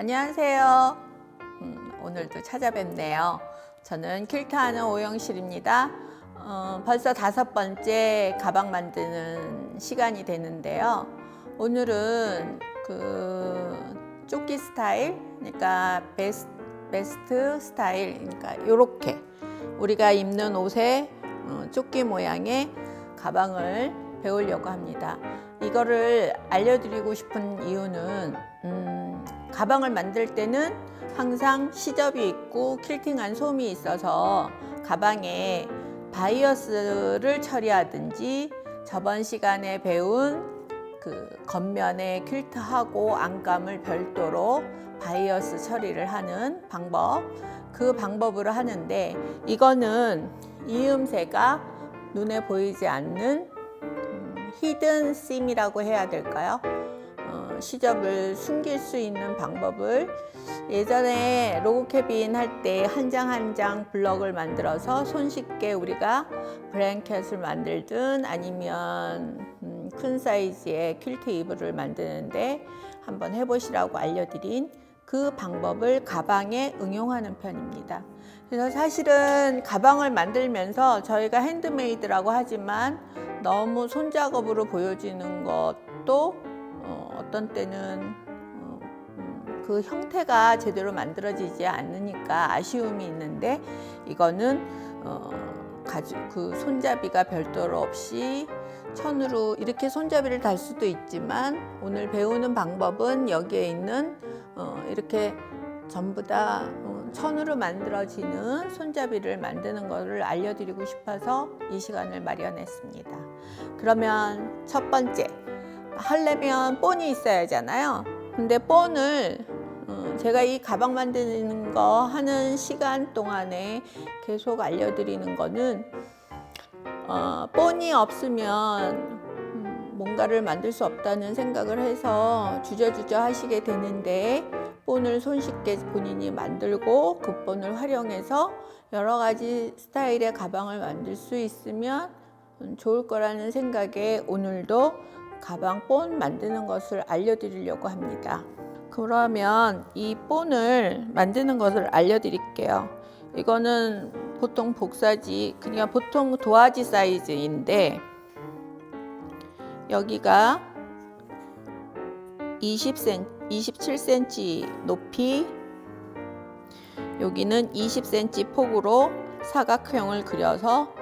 안녕하세요. 오늘도 찾아뵙네요. 저는 퀼트하는 오영실입니다. 벌써 5번째 가방 만드는 시간이 되는데요. 오늘은 조끼 스타일, 그러니까 베스트 스타일, 그러니까 이렇게 우리가 입는 옷의 조끼 모양의 가방을 배우려고 합니다. 이거를 알려드리고 싶은 이유는 가방을 만들 때는 항상 시접이 있고 퀼팅한 솜이 있어서 가방에 바이어스를 처리하든지 저번 시간에 배운 겉면에 퀼트하고 안감을 별도로 바이어스 처리를 하는 방법, 그 방법으로 하는데, 이거는 이음새가 눈에 보이지 않는 히든 심이라고 해야 될까요? 시접을 숨길 수 있는 방법을 예전에 로고 캐빈 할 때 한 장 한 장 블럭을 만들어서 손쉽게 우리가 블랭켓을 만들든 아니면 큰 사이즈의 퀼트 이불을 만드는데 한번 해보시라고 알려드린 그 방법을 가방에 응용하는 편입니다. 그래서 사실은 가방을 만들면서 저희가 핸드메이드라고 하지만 너무 손작업으로 보여지는 것도 어떤 때는 그 형태가 제대로 만들어지지 않으니까 아쉬움이 있는데, 이거는 그 손잡이가 별도로 없이 천으로 이렇게 손잡이를 달 수도 있지만, 오늘 배우는 방법은 여기에 있는 이렇게 전부 다 천으로 만들어지는 손잡이를 만드는 것을 알려드리고 싶어서 이 시간을 마련했습니다. 그러면 첫 번째, 하려면 본이 있어야 하잖아요. 근데 본을 제가 이 가방 만드는 거 하는 시간 동안에 계속 알려드리는 거는 본이 없으면 뭔가를 만들 수 없다는 생각을 해서 주저주저 하시게 되는데, 본을 손쉽게 본인이 만들고 그 본을 활용해서 여러 가지 스타일의 가방을 만들 수 있으면 좋을 거라는 생각에 오늘도 가방 본 만드는 것을 알려드리려고 합니다. 그러면 이 본을 만드는 것을 알려드릴게요. 이거는 보통 복사지, 그냥 보통 도화지 사이즈인데, 여기가 27cm 높이, 여기는 20cm 폭으로 사각형을 그려서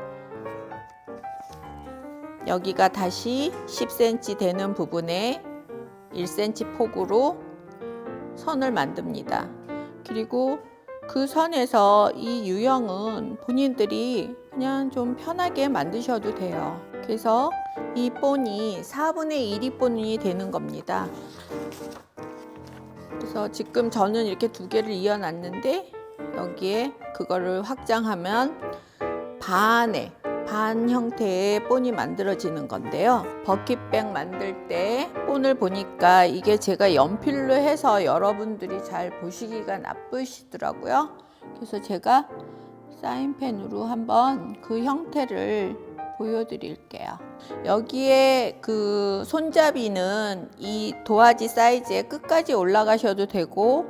여기가 다시 10cm 되는 부분에 1cm 폭으로 선을 만듭니다. 그리고 그 선에서 이 유형은 본인들이 그냥 좀 편하게 만드셔도 돼요. 그래서 이 본이 4분의 1이 본이 되는 겁니다. 그래서 지금 저는 이렇게 두 개를 이어놨는데, 여기에 그거를 확장하면 반 형태의 본이 만들어지는 건데요. 버킷백 만들 때 본을 보니까 이게 제가 연필로 해서 여러분들이 잘 보시기가 나쁘시더라고요. 그래서 제가 사인펜으로 한번 그 형태를 보여드릴게요. 여기에 그 손잡이는 이 도화지 사이즈에 끝까지 올라가셔도 되고,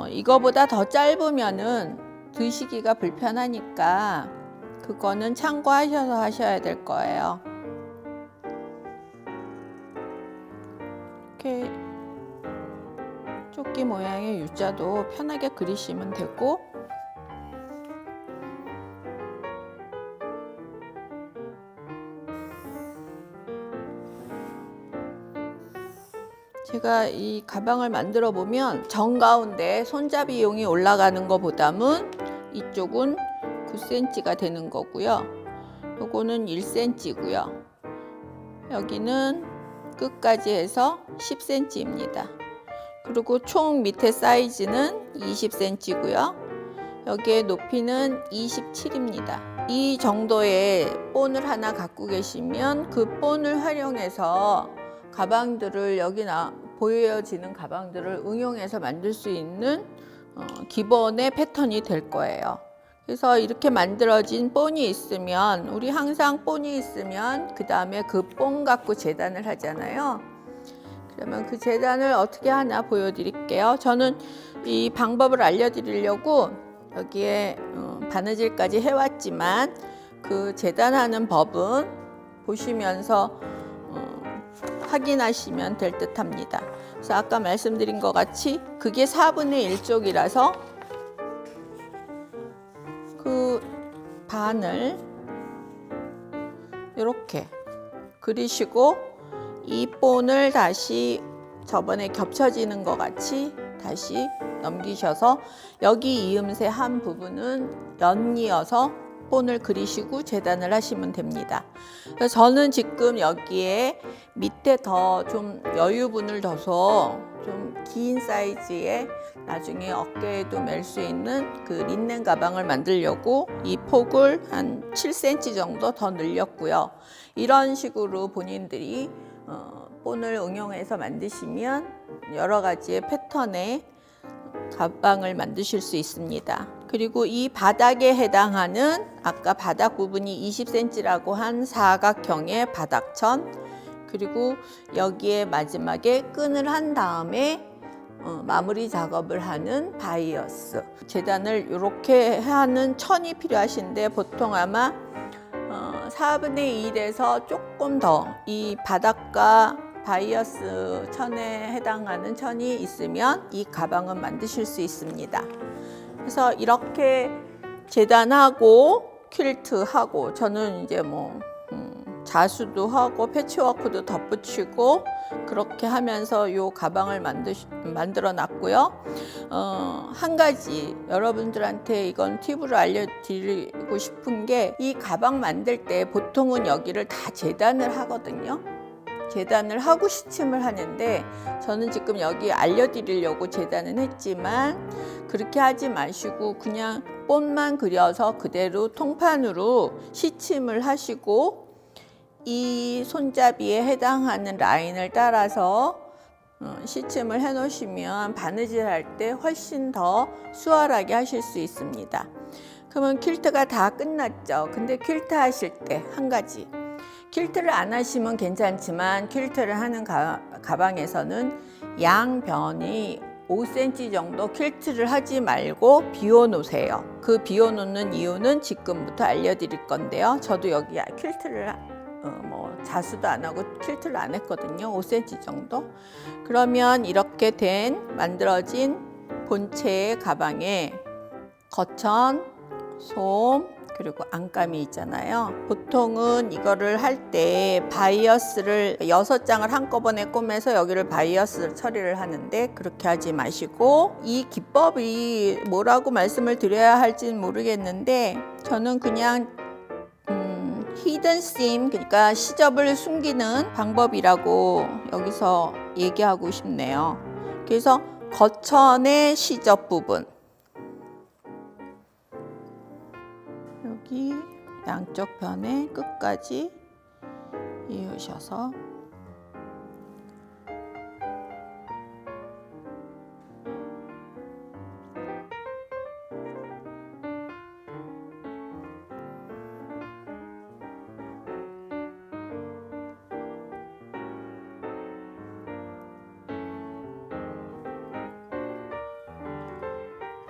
이거보다 더 짧으면은 드시기가 불편하니까 그거는 참고하셔서 하셔야 될 거예요. 이렇게 조끼 모양의 U자도 편하게 그리시면 되고, 제가 이 가방을 만들어 보면 정가운데 손잡이용이 올라가는 것보다는 이쪽은 9cm가 되는 거고요. 요거는 1cm고요. 여기는 끝까지 해서 10cm입니다. 그리고 총 밑에 사이즈는 20cm고요. 여기에 높이는 27입니다. 이 정도의 본을 하나 갖고 계시면 그 본을 활용해서 가방들을 보여지는 가방들을 응용해서 만들 수 있는 기본의 패턴이 될 거예요. 그래서 이렇게 만들어진 본이 있으면, 우리 항상 본이 있으면 그 다음에 그 본 갖고 재단을 하잖아요. 그러면 그 재단을 어떻게 하나 보여드릴게요. 저는 이 방법을 알려드리려고 여기에 바느질까지 해왔지만 그 재단하는 법은 보시면서 확인하시면 될 듯 합니다. 그래서 아까 말씀드린 것 같이 그게 4분의 1쪽이라서 그 반을 이렇게 그리시고 이 본을 다시 저번에 겹쳐지는 것 같이 다시 넘기셔서 여기 이음새 한 부분은 연이어서 본을 그리시고 재단을 하시면 됩니다. 그래서 저는 지금 여기에 밑에 더 좀 여유분을 둬서 좀 긴 사이즈의 나중에 어깨에도 멜 수 있는 그 린넨 가방을 만들려고 이 폭을 한 7cm 정도 더 늘렸고요. 이런 식으로 본인들이 본을 응용해서 만드시면 여러 가지의 패턴의 가방을 만드실 수 있습니다. 그리고 이 바닥에 해당하는 아까 바닥 부분이 20cm라고 한 사각형의 바닥천, 그리고 여기에 마지막에 끈을 한 다음에 마무리 작업을 하는 바이어스, 재단을 이렇게 하는 천이 필요하신데 보통 아마 4분의 1에서 조금 더 이 바닥과 바이어스 천에 해당하는 천이 있으면 이 가방은 만드실 수 있습니다. 그래서 이렇게 재단하고 퀼트하고 저는 이제 뭐 자수도 하고 패치워크도 덧붙이고 그렇게 하면서 이 가방을 만들어 놨고요. 한 가지 여러분들한테 이건 팁으로 알려드리고 싶은 게 이 가방 만들 때 보통은 여기를 다 재단을 하거든요. 재단을 하고 시침을 하는데 저는 지금 여기 알려드리려고 재단은 했지만 그렇게 하지 마시고 그냥 본만 그려서 그대로 통판으로 시침을 하시고 이 손잡이에 해당하는 라인을 따라서 시침을 해 놓으시면 바느질 할 때 훨씬 더 수월하게 하실 수 있습니다. 그러면 퀼트가 다 끝났죠. 근데 퀼트 하실 때 한 가지, 퀼트를 안 하시면 괜찮지만 퀼트를 하는 가방에서는 양변이 5cm 정도 퀼트를 하지 말고 비워 놓으세요. 그 비워 놓는 이유는 지금부터 알려드릴 건데요. 저도 여기 퀼트를 자수도 안 하고 퀼트를 안 했거든요. 5cm 정도. 그러면 이렇게 된 만들어진 본체의 가방에 거천, 솜, 그리고 안감이 있잖아요. 보통은 이거를 할 때 바이어스를 6장을 한꺼번에 꿰매서 여기를 바이어스 처리를 하는데 그렇게 하지 마시고 이 기법이 뭐라고 말씀을 드려야 할지는 모르겠는데 저는 그냥 히든 심, 그러니까 시접을 숨기는 방법이라고 여기서 얘기하고 싶네요. 그래서 거천의 시접 부분 여기 양쪽 편의 끝까지 이으셔서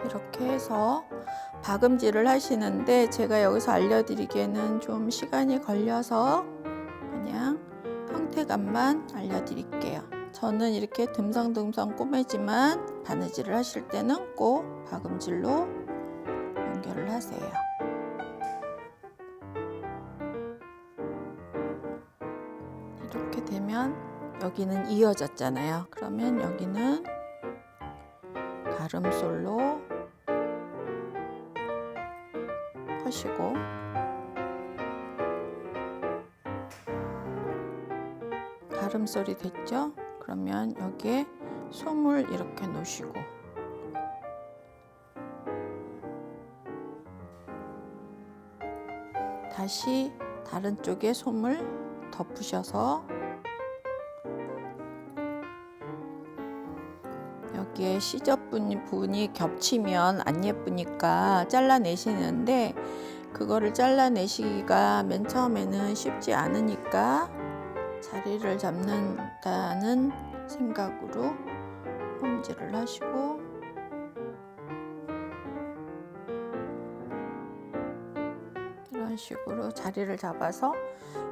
이렇게 해서 박음질을 하시는데 제가 여기서 알려드리기에는 좀 시간이 걸려서 그냥 형태감만 알려드릴게요. 저는 이렇게 듬성듬성 꼬매지만 바느질을 하실 때는 꼭 박음질로 연결을 하세요. 이렇게 되면 여기는 이어졌잖아요. 그러면 여기는 가름솔로 하시고 가름솔이 됐죠? 그러면 여기에 솜을 이렇게 놓으시고 다시 다른 쪽에 솜을 덮으셔서 여기에 시접 부분이 겹치면 안 예쁘니까 잘라내시는데 그거를 잘라내시기가 맨 처음에는 쉽지 않으니까 자리를 잡는다는 생각으로 홈질을 하시고 이런 식으로 자리를 잡아서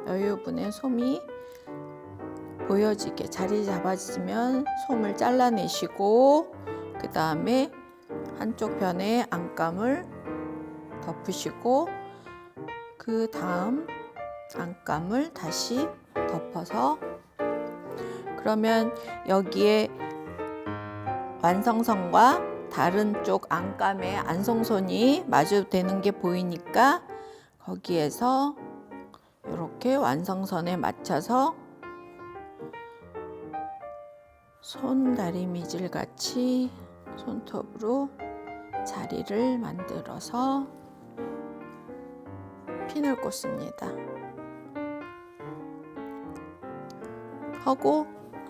여유분의 솜이 보여지게 자리 잡아지면 솜을 잘라내시고 그 다음에 한쪽 편에 안감을 덮으시고 그 다음 안감을 다시 덮어서 그러면 여기에 완성선과 다른 쪽 안감의 안성선이 마주되는 게 보이니까 거기에서 이렇게 완성선에 맞춰서 손다리미질 같이 손톱으로 자리를 만들어서 핀을 꽂습니다. 하고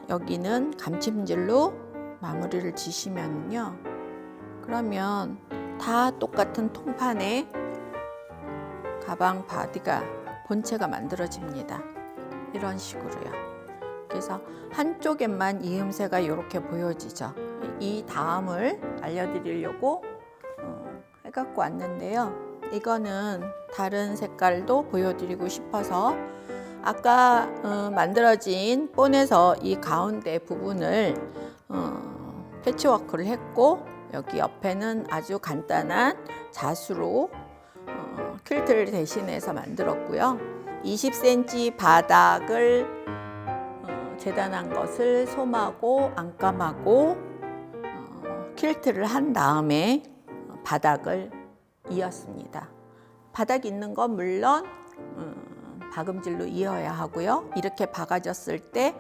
여기는 감침질로 마무리를 지시면요. 그러면 다 똑같은 통판에 가방 바디가 본체가 만들어집니다. 이런 식으로요. 그래서 한쪽에만 이음새가 이렇게 보여지죠. 이 다음을 알려드리려고 해갖고 왔는데요. 이거는 다른 색깔도 보여드리고 싶어서 아까 만들어진 본에서 이 가운데 부분을 패치워크를 했고 여기 옆에는 아주 간단한 자수로 퀼트를 대신해서 만들었고요. 20cm 바닥을 재단한 것을 솜하고 안감하고 퀼트를 한 다음에 바닥을 이었습니다. 바닥 있는 건 물론 박음질로 이어야 하고요. 이렇게 박아졌을 때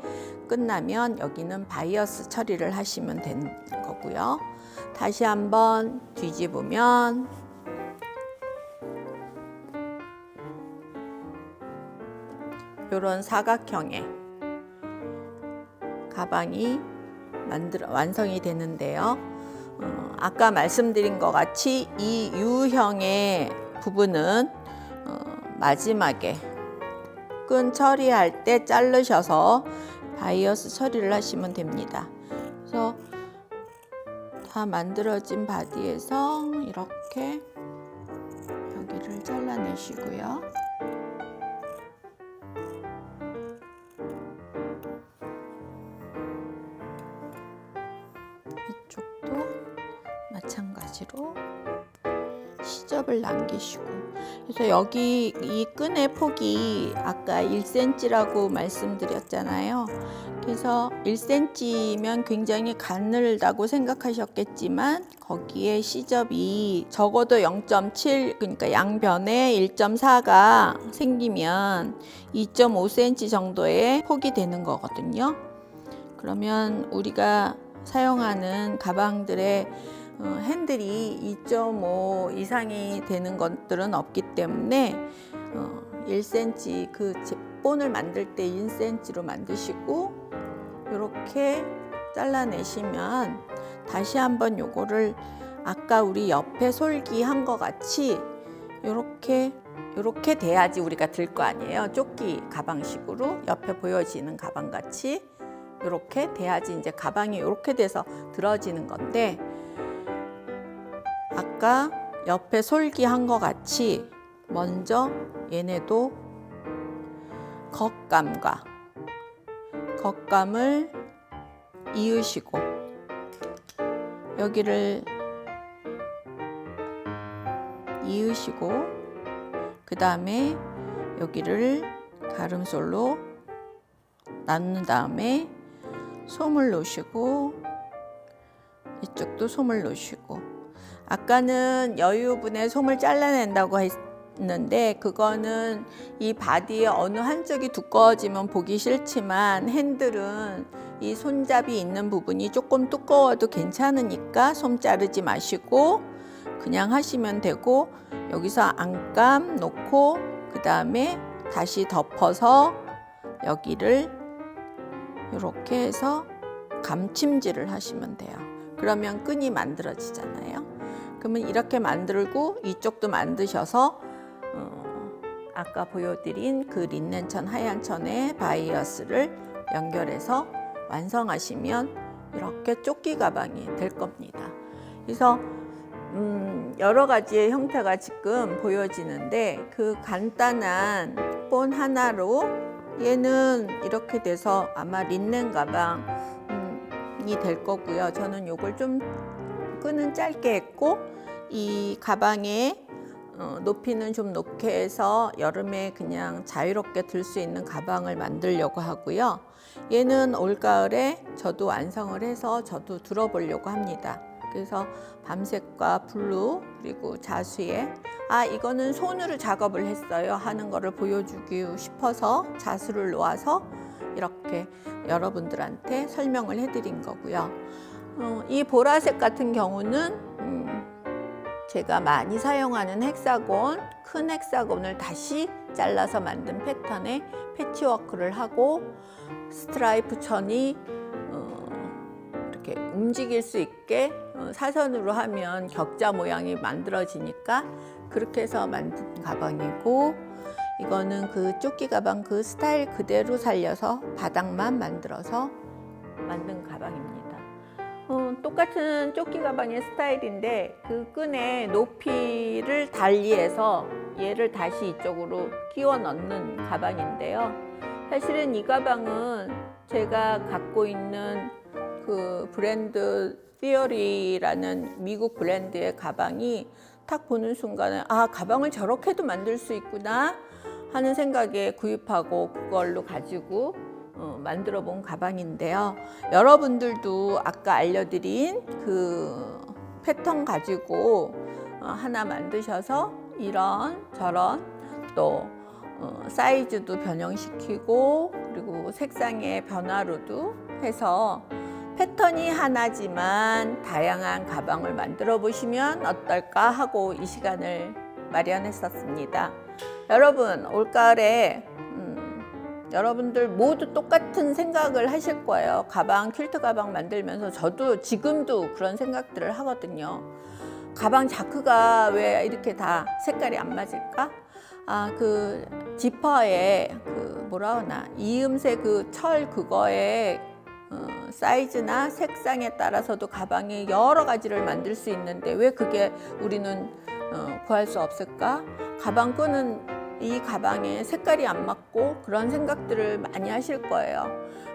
끝나면 여기는 바이어스 처리를 하시면 되는 거고요. 다시 한번 뒤집으면 이런 사각형의 가방이 완성이 되는데요. 아까 말씀드린 것 같이 이 U형의 부분은 마지막에 끈 처리할 때 자르셔서 바이어스 처리를 하시면 됩니다. 그래서 다 만들어진 바디에서 이렇게 여기를 잘라내시고요. 이쪽도 마찬가지로 시접을 남기시고 그래서 여기 이 끈의 폭이 아까 1cm라고 말씀드렸잖아요. 그래서 1cm면 굉장히 가늘다고 생각하셨겠지만 거기에 시접이 적어도 0.7 그러니까 양변에 1.4가 생기면 2.5cm 정도의 폭이 되는 거거든요. 그러면 우리가 사용하는 가방들의 핸들이 2.5 이상이 되는 것들은 없기 때문에 1cm 그 본을 만들 때 1cm로 만드시고 이렇게 잘라내시면 다시 한번 요거를 아까 우리 옆에 솔기한 것 같이 이렇게 돼야지 우리가 들 거 아니에요. 조끼 가방식으로 옆에 보여지는 가방 같이 이렇게 돼야지 이제 가방이 이렇게 돼서 들어지는 건데 아까 옆에 솔기한 것 같이 먼저 얘네도 겉감을 이으시고 여기를 이으시고 그 다음에 여기를 가름솔로 나눈 다음에 솜을 놓으시고 이쪽도 솜을 놓으시고 아까는 여유분의 솜을 잘라낸다고 했는데 그거는 이 바디의 어느 한쪽이 두꺼워지면 보기 싫지만 핸들은 이 손잡이 있는 부분이 조금 두꺼워도 괜찮으니까 솜 자르지 마시고 그냥 하시면 되고 여기서 안감 놓고 그 다음에 다시 덮어서 여기를 이렇게 해서 감침질을 하시면 돼요. 그러면 끈이 만들어지잖아요. 그러면 이렇게 만들고 이쪽도 만드셔서 아까 보여드린 그 린넨천 하얀 천에 바이어스를 연결해서 완성하시면 이렇게 조끼 가방이 될 겁니다. 그래서 여러 가지의 형태가 지금 보여지는데 그 간단한 본 하나로 얘는 이렇게 돼서 아마 린넨 가방이 될 거고요. 저는 요걸 좀 끈은 짧게 했고 이 가방에 높이는 좀 높게 해서 여름에 그냥 자유롭게 들 수 있는 가방을 만들려고 하고요. 얘는 올가을에 저도 완성을 해서 저도 들어보려고 합니다. 그래서 밤색과 블루 그리고 자수에 이거는 손으로 작업을 했어요 하는 거를 보여주고 싶어서 자수를 놓아서 이렇게 여러분들한테 설명을 해드린 거고요. 이 보라색 같은 경우는 제가 많이 사용하는 헥사곤, 큰 헥사곤을 다시 잘라서 만든 패턴의 패치워크를 하고 스트라이프 천이 이렇게 움직일 수 있게 사선으로 하면 격자 모양이 만들어지니까 그렇게 해서 만든 가방이고, 이거는 그 조끼 가방 그 스타일 그대로 살려서 바닥만 만들어서 만든 가방입니다. 똑같은 조끼 가방의 스타일인데 그 끈의 높이를 달리해서 얘를 다시 이쪽으로 끼워 넣는 가방인데요. 사실은 이 가방은 제가 갖고 있는 그 브랜드 티어리라는 미국 브랜드의 가방이 딱 보는 순간에 가방을 저렇게도 만들 수 있구나 하는 생각에 구입하고 그걸로 가지고 만들어 본 가방인데요. 여러분들도 아까 알려드린 그 패턴 가지고 하나 만드셔서 이런 저런 또 사이즈도 변형시키고 그리고 색상의 변화로도 해서 패턴이 하나지만 다양한 가방을 만들어 보시면 어떨까 하고 이 시간을 마련했었습니다. 여러분, 올가을에 여러분들 모두 똑같은 생각을 하실 거예요. 가방, 퀼트 가방 만들면서 저도 지금도 그런 생각들을 하거든요. 가방 자크가 왜 이렇게 다 색깔이 안 맞을까? 그 지퍼에 그 뭐라 하나 이음새 그 철 그거에 사이즈나 색상에 따라서도 가방이 여러 가지를 만들 수 있는데 왜 그게 우리는 구할 수 없을까? 가방 끈은 이 가방에 색깔이 안 맞고 그런 생각들을 많이 하실 거예요.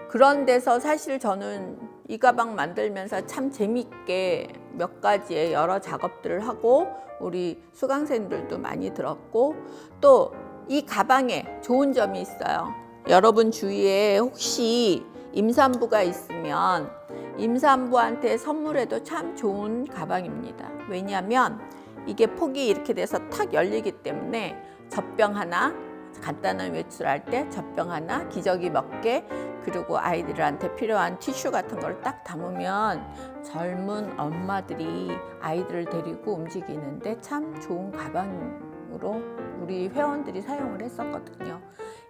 그런 데서 사실 저는 이 가방 만들면서 참 재밌게 몇 가지의 여러 작업들을 하고 우리 수강생들도 많이 들었고 또 이 가방에 좋은 점이 있어요. 여러분 주위에 혹시 임산부가 있으면 임산부한테 선물해도 참 좋은 가방입니다. 왜냐하면 이게 폭이 이렇게 돼서 탁 열리기 때문에 젖병 하나, 간단한 외출할 때 젖병 하나, 기저귀 몇 개, 그리고 아이들한테 필요한 티슈 같은 걸 딱 담으면 젊은 엄마들이 아이들을 데리고 움직이는데 참 좋은 가방으로 우리 회원들이 사용을 했었거든요.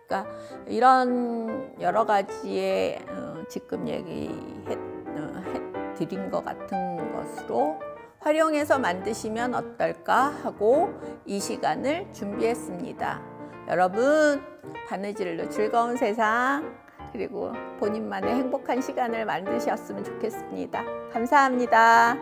그러니까 이런 여러 가지의 지금 얘기해 드린 것 같은 것으로 활용해서 만드시면 어떨까 하고 이 시간을 준비했습니다. 여러분, 바느질로 즐거운 세상 그리고 본인만의 행복한 시간을 만드셨으면 좋겠습니다. 감사합니다.